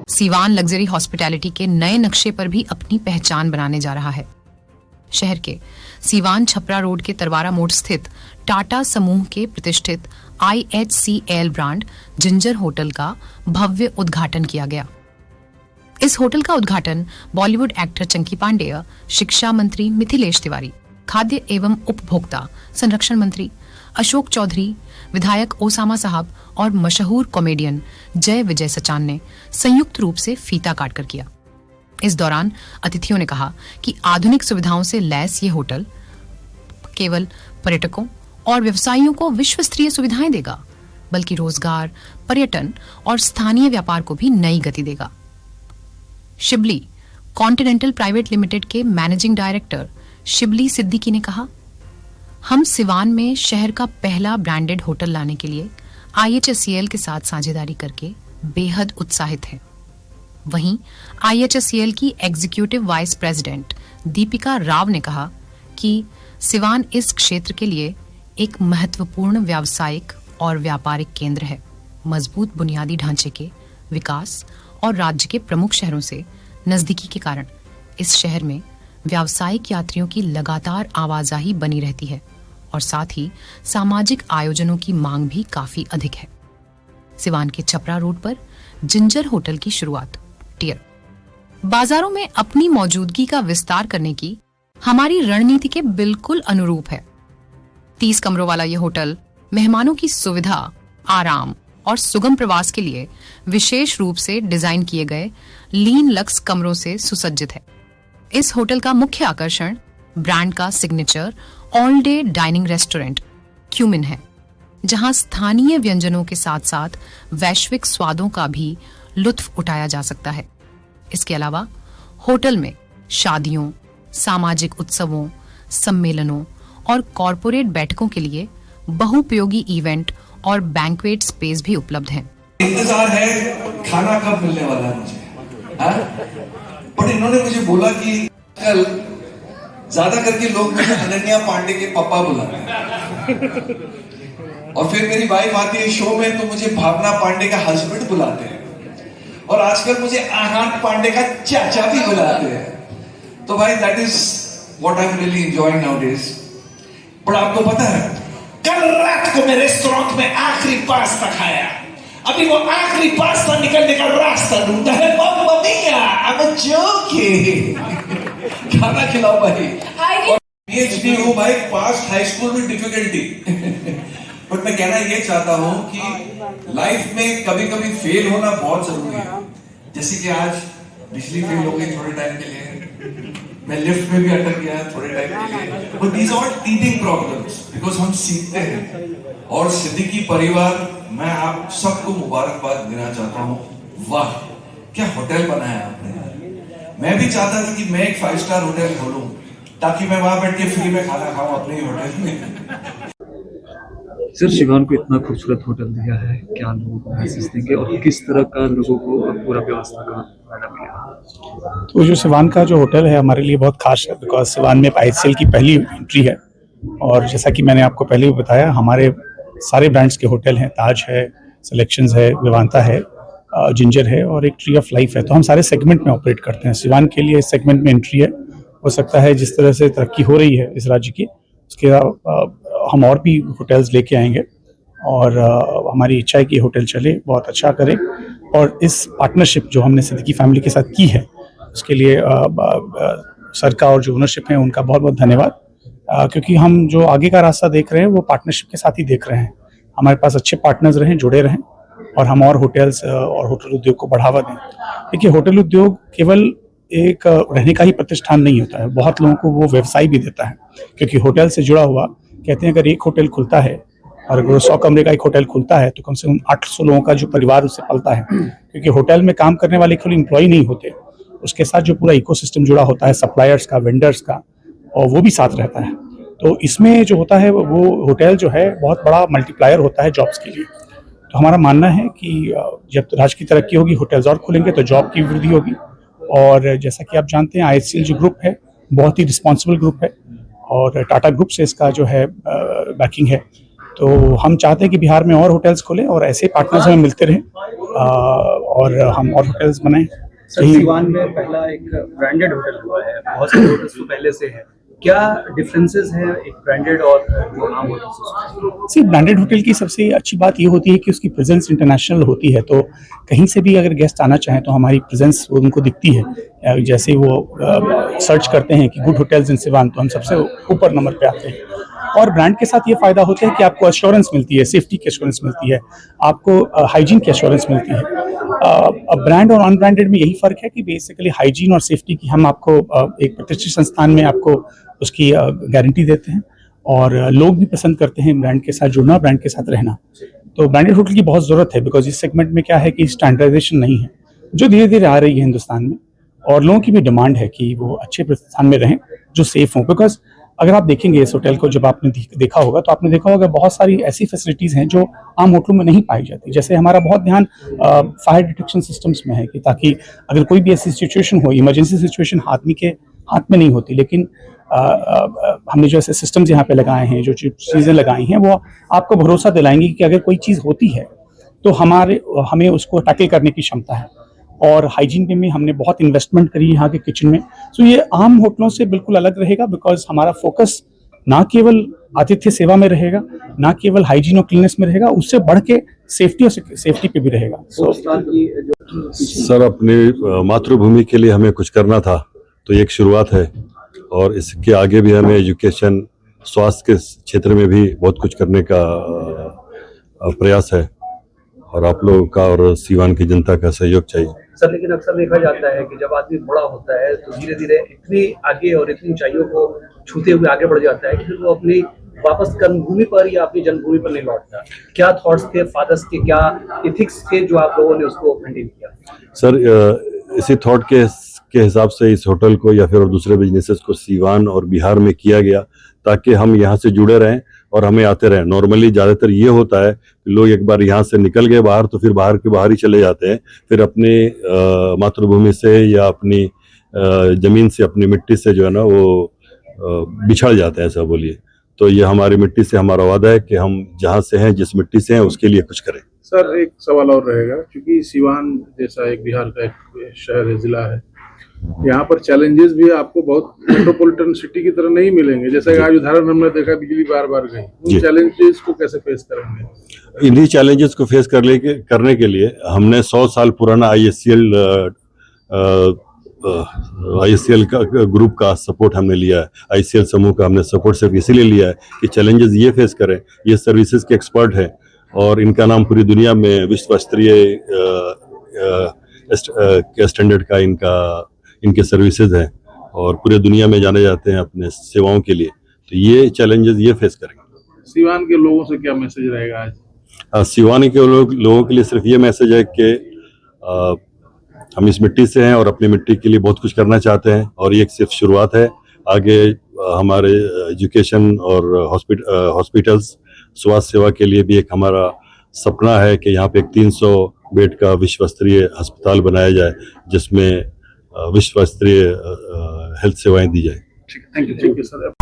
Siwan luxury hospitality के नए नक्शे पर भी अपनी पहचान बनाने जा रहा है। शहर के सीवान छपरा रोड के तरवारा मोड़ स्थित टाटा समूह के प्रतिष्ठित IHCL ब्रांड जिंजर होटल का भव्य उद्घाटन किया गया। इस होटल का उद्घाटन बॉलीवुड एक्टर चंकी पांडेय, शिक्षा मंत्री मिथिलेश तिवारी, खाद्य एवं उपभोक्ता संरक्षण मंत्री अशोक चौधरी, विधायक ओसामा साहब और मशहूर कॉमेडियन जय विजय सचान ने संयुक्त रूप से फीता काटकर किया। इस दौरान अतिथियों ने कहा कि आधुनिक सुविधाओं से लैस ये होटल केवल पर्यटकों और व्यवसायियों को विश्व स्तरीय सुविधाएं देगा, बल्कि रोजगार, पर्यटन और स्थानीय व्यापार को भी नई गति देगा। शिबली कॉन्टिनेंटल प्राइवेट लिमिटेड के मैनेजिंग डायरेक्टर शिबली सिद्दीकी ने कहा, हम सिवान में शहर का पहला ब्रांडेड होटल लाने के लिए IHCL के साथ साझेदारी करके बेहद उत्साहित हैं। वहीं IHCL की executive vice president Deepika Rao ने कहा कि सिवान इस क्षेत्र के लिए एक महत्वपूर्ण व्यावसायिक और व्यापारिक केंद्र है। मजबूत बुनियादी ढांचे के विकास और राज्य के प्रमुख शहरों से नजदीकी के कारण इस शहर में व्यावसायिक यात्रियों की लगातार आवाजाही बनी रहती है और साथ ही सामाजिक आयोजनों की मांग भी काफी अधिक है। सिवान के छपरा रोड पर जिंजर होटल की शुरुआत टियर बाजारों में अपनी मौजूदगी का विस्तार करने की हमारी रणनीति के बिल्कुल अनुरूप है। 30 कमरों वाला यह होटल मेहमानों की सुविधा, आराम और सुगम प्रवास के लिए विशेष रूप से डिजाइन किए गए लीन लक्स कमरों से सुसज्जित है। इस होटल का मुख्य आकर्षण ब्रांड का signature all day dining restaurant cumin है, जहां स्थानीय व्यंजनों के साथ साथ वैश्विक स्वादों का भी लुत्फ उठाया जा सकता है। इसके अलावा होटल में शादियों, सामाजिक उत्सवों, सम्मेलनों और कॉरपोरेट बैठकों के लिए बहुउपयोगी इवेंट और बैंक्वेट स्पेस भी उपलब्ध हैं। इंतजार है खाना कब मिलने वाला है मुझे, पर इन्होंने मुझे बोला कि कल ज्यादा करके लोग मुझे अनन्या पांडे के पापा बुलाते हैं और फिर मेरी वाइफ आती है शो में तो मुझे भावना पांडे का हस्बैंड बुलाते हैं और आजकल मुझे आहान पांडे का चाचा भी बुलाते हैं। तो भाई that is what I am really enjoying nowadays. पर आपको पता है कल रात को मैं रेस्टोरेंट में आखिरी पास्ता खाया, अभी वो आखिरी पास्ता निकलने का रास्ता ढूंढता है। मम्मा मिया, आई एम जोकिंग। खाना खिलाओ भाई। PhD हूँ भाई, पास हाई स्कूल में डिफिकल्टी। बट मैं कहना ये चाहता हूँ कि लाइफ में कभी कभी फेल होना बहुत जरूरी है। जैसे कि आज बिजली फेल हो गई थोड़े टाइम के लिए, मैं लिफ्ट में भी अटक गया थोड़े टाइम के लिए। But these are teething problems because हम सीखते हैं। और सिद्दीकी परिवार, मैं आप सबको मुबारकबाद देना चाहता हूँ। वाह क्या होटल बनाया आपने। मैं भी चाहता था कि मैं एक 5 स्टार होटल खोलूं ताकि मैं वहां बैठ के फ्री में खाना खाऊं अपने ही होटल में। सर, सिवान को इतना खूबसूरत होटल दिया है, क्या लोग मैसेज देंगे और किस तरह का लोगों को पूरा व्यवस्था का मैडम किया? तो जो सिवान का जो होटल है हमारे लिए बहुत खास है, बिकॉज सिवान में IHCL की पहली एंट्री है। और जैसा कि मैंने आपको पहले भी बताया, हमारे सारे ब्रांड्स के होटल हैं, ताज है, सिलेक्शंस है, विवांता है, जिंजर है और एक ट्री ऑफ लाइफ है। तो हम सारे सेगमेंट में ऑपरेट करते हैं। सिवान के लिए इस सेगमेंट में एंट्री है। हो सकता है जिस तरह से तरक्की हो रही है इस राज्य की, उसके हम और भी होटल्स लेके आएंगे और हमारी इच्छा है कि होटल चले, बहुत अच्छा करे। और इस पार्टनरशिप जो हमने सिद्दीकी फैमिली के साथ की है, उसके लिए सर का और जो ओनरशिप है उनका बहुत बहुत धन्यवाद। क्योंकि हम जो आगे का रास्ता देख रहे हैं वो पार्टनरशिप के साथ ही देख रहे हैं। हमारे पास अच्छे पार्टनर्स रहें, जुड़े रहें और हम और होटल्स और होटल उद्योग को बढ़ावा दें। देखिए, होटल उद्योग केवल एक रहने का ही प्रतिष्ठान नहीं होता है, बहुत लोगों को वो व्यवसाय भी देता है। क्योंकि होटल से जुड़ा हुआ, कहते हैं अगर एक होटल खुलता है और अगर 100 कमरे का एक होटल खुलता है तो कम से कम 800 लोगों का जो परिवार उससे पलता है। क्योंकि होटल में काम करने वाले केवल एम्प्लॉय नहीं होते, उसके साथ जो पूरा इकोसिस्टम जुड़ा होता है, सप्लायर्स का, वेंडर्स का, और वो भी साथ रहता है। तो इसमें जो होता है वो होटल जो है बहुत बड़ा मल्टीप्लायर होता है जॉब्स के लिए। तो हमारा मानना है कि जब राज्य की तरक्की होगी, होटल्स और खुलेंगे तो जॉब की वृद्धि होगी। और जैसा कि आप जानते हैं, IHCL जो ग्रुप है बहुत ही रिस्पॉन्सिबल ग्रुप है और टाटा ग्रुप से इसका जो है बैकिंग है। तो हम चाहते हैं कि बिहार में और होटल्स खुलें और ऐसे पार्टनर्स हमें मिलते रहें और हम और होटल्स बनाएं। सर, सीवान में पहला एक ब्रांडेड होटल हुआ है, बहुत सारे होटल्स तो पहले से हैं, क्या डिफरेंसेस हैं एक ब्रांडेड और जो आम होटल्स? सी ब्रांडेड होटल की सबसे अच्छी बात ये होती है कि उसकी प्रेजेंस इंटरनेशनल होती है, तो कहीं से भी अगर गेस्ट आना चाहें तो हमारी प्रेजेंस वो उनको दिखती है। जैसे वो सर्च करते हैं कि गुड होटल्स इन सिवान, तो हम सबसे ऊपर नंबर पे आते हैं। और ब्रांड के साथ ये फायदा होता है कि आपको एश्योरेंस मिलती है, सेफ्टी की एश्योरेंस मिलती है, आपको हाइजीन की एश्योरेंस मिलती है। ब्रांड और अनब्रांडेड में यही फर्क है कि बेसिकली हाइजीन और सेफ्टी की हम आपको एक प्रतिष्ठित संस्थान में आपको उसकी गारंटी देते हैं, और लोग भी पसंद करते हैं ब्रांड के साथ जुड़ना, ब्रांड के साथ रहना। तो ब्रांडेड होटल की बहुत ज़रूरत है, बिकॉज इस सेगमेंट में क्या है कि स्टैंडर्डाइजेशन नहीं है, जो धीरे धीरे आ रही है हिंदुस्तान में, और लोगों की भी डिमांड है कि वो अच्छे प्रतिष्ठान में रहें जो सेफ हों। बिकॉज अगर आप देखेंगे इस होटल को, जब आपने देखा होगा तो आपने देखा होगा बहुत सारी ऐसी फैसिलिटीज़ हैं जो आम होटलों में नहीं पाई जाती। जैसे हमारा बहुत ध्यान फायर डिटेक्शन सिस्टम्स में है कि ताकि अगर कोई भी ऐसी सिचुएशन हो, इमरजेंसी सिचुएशन आदमी के हाथ में नहीं होती, लेकिन हमने जो ऐसे सिस्टम्स यहाँ पे लगाए हैं, जो चीज़ें लगाई हैं, वो आपको भरोसा दिलाएंगी कि अगर कोई चीज़ होती है तो हमें उसको टैकल करने की क्षमता है। और हाइजीन पे में हमने बहुत इन्वेस्टमेंट करी यहाँ के किचन में। सो ये आम होटलों से बिल्कुल अलग रहेगा, बिकॉज हमारा फोकस ना केवल आतिथ्य सेवा में रहेगा, ना केवल हाइजीन और क्लीननेस में रहेगा, उससे बढ़ के सेफ्टी पे भी रहेगा। सर, अपनी मातृभूमि के लिए हमें कुछ करना था, तो ये एक शुरुआत है, और इसके आगे भी हमें एजुकेशन, स्वास्थ्य के क्षेत्र में भी बहुत कुछ करने का प्रयास है, और आप लोगों का और सीवान की जनता का सहयोग चाहिए। सर, लेकिन अक्सर देखा जाता है कि जब आदमी बड़ा होता है तो धीरे धीरे इतनी आगे और इतनी ऊंचाइयों को छूते हुए आगे बढ़ जाता है कि फिर वो अपनी वापस कर्मभूमि पर या अपनी जन्मभूमि पर नहीं लौटता। क्या थॉट्स थे फादर्स के, क्या इथिक्स थे जो आप लोगों ने उसको मेंटेन किया? सर, इसी थॉट के हिसाब से इस होटल को या फिर और दूसरे बिजनेसेस को सीवान और बिहार में किया गया, ताकि हम यहाँ से जुड़े रहें और हमें आते रहें। नॉर्मली ज़्यादातर ये होता है कि लोग एक बार यहाँ से निकल गए बाहर तो फिर बाहर के बाहर ही चले जाते हैं, फिर अपनी मातृभूमि से या अपनी ज़मीन से, अपनी मिट्टी से जो है ना वो बिछड़ जाते हैं, ऐसा बोलिए। तो ये हमारी मिट्टी से हमारा वादा है कि हम जहाँ से हैं, जिस मिट्टी से हैं, उसके लिए कुछ करें। सर, एक सवाल और रहेगा, क्योंकि सीवान जैसा एक बिहार का एक शहर है, जिला है, यहाँ पर चैलेंजेस भी आपको बहुत मेट्रोपॉलिटन सिटी की तरह नहीं मिलेंगे। जैसा कि आज उदाहरण हमने देखा, बिजली बार बार गई, उन चैलेंजेस को कैसे फेस करेंगे? इन्हीं चैलेंजेस को फेस करने के लिए हमने 100 साल पुराना आईएससीएल का ग्रुप का सपोर्ट हमने लिया है। आईसीएल समूह का हमने सपोर्ट सिर्फ इसीलिए लिया है कि चैलेंजेस ये फेस करें। ये सर्विसेज के एक्सपर्ट हैं और इनका नाम पूरी दुनिया में विश्व स्तरीय स्टैंडर्ड का इनके सर्विसेज हैं और पूरे दुनिया में जाने जाते हैं अपने सेवाओं के लिए। तो ये चैलेंजेस ये फेस करेंगे। सीवान के लोगों से क्या मैसेज रहेगा आज? सीवान के लोगों के लिए सिर्फ ये मैसेज है कि हम इस मिट्टी से हैं और अपनी मिट्टी के लिए बहुत कुछ करना चाहते हैं, और ये सिर्फ शुरुआत है। आगे हमारे एजुकेशन और हॉस्पिटल्स, स्वास्थ्य सेवा के लिए भी एक हमारा सपना है कि यहाँ पे एक 300 बेड का विश्व स्तरीय अस्पताल बनाया जाए, जिसमें विश्व स्तरीय हेल्थ सेवाएं दी जाए। Thank you sir.